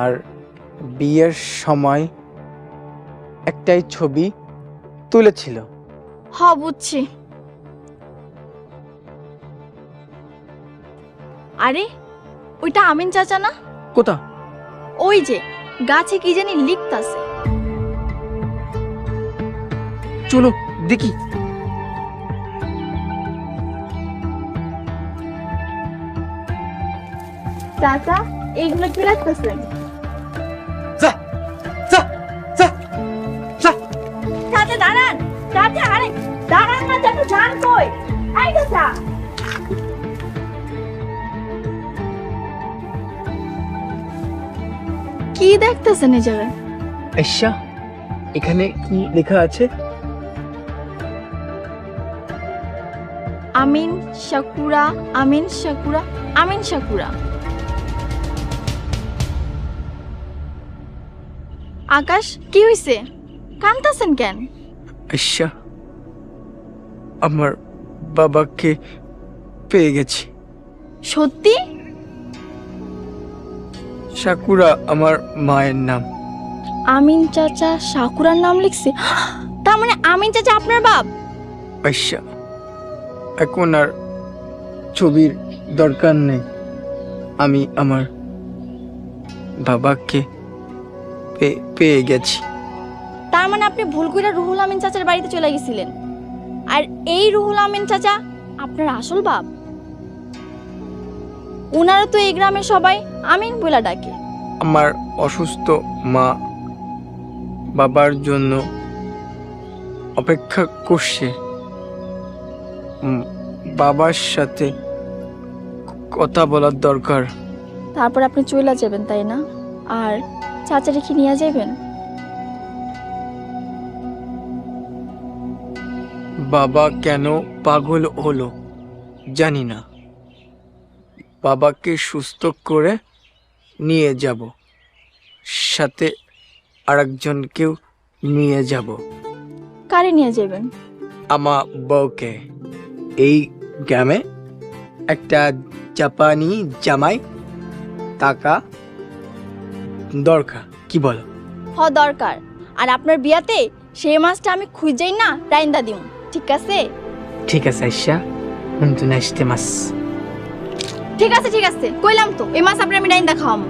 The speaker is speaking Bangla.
আর বিয়ের সময় একটাই ছবি তুলেছিল। বুঝছি। আরে ওইটা আমিন চাচা না? কোথা? ওই যে গাছে কি জানি লিখতাছে। চলো দেখি। চাচা এইগুলো কি লিখতাছেন? যা যা যা যা। চাচা দাঁড়ান, চাচা আরে দাঁড়ান না চাচা, যান কই? এই চাচা কি দেখতেছেন এই জায়গায়? আচ্ছা, এখানে কি লেখা আছে? আমিন শাকুরা, আমিন শাকুরা, আমিন শাকুরা। আকাশ কি হইছে? কাঁদতাছেন কেন? আচ্ছা, আমার বাবাকে পেয়ে গেছি। সত্যি? সাকুরা আমার মায়ের নাম। আমিন চাচা শাকুরার নাম লিখছে, তার মানে আমিন চাচা আপনার বাপ? আচ্ছা, এখন আর ছবির দরকার নেই। আমি আমার বাবাকে পেয়ে গেছি। তার মানে আপনি ভুল করে রুহুল আমিন চাচার বাড়িতে চলে গেছিলেন, আর এই রুহুল আমিন চাচা আপনার আসল বাপ? উনারও তো এই গ্রামে সবাই আমিন বলে ডাকে। আমার অসুস্থ মা বাবার জন্য অপেক্ষা করছে। বাবার সাথে কথা বলার দরকার। তারপর আপনি চলে যাবেন তাই না? আর চাচারে কি নিয়ে যাবেন? বাবা কেন পাগল হলো জানি না। বাবাকে সুস্থ করে নিয়ে যাব, সাথে আরেকজনকেও নিয়ে যাব। কারে নিয়ে যাবেন? আমার বউকে। এই গ্রামে একটা জাপানি জামাই টাকা দরকার, কি বলো? দরকার। আর আপনার বিয়াতে সেই মাছটা আমি খুঁজেই না রাইন্দা দিম, ঠিক আছে? ঠিক আছে আইসা, কিন্তু নাইস্তে মাস। ঠিক আছে ঠিক আছে, কইলাম তো এই মাছ আপনার আমি রাইন্দা খাওয়াম।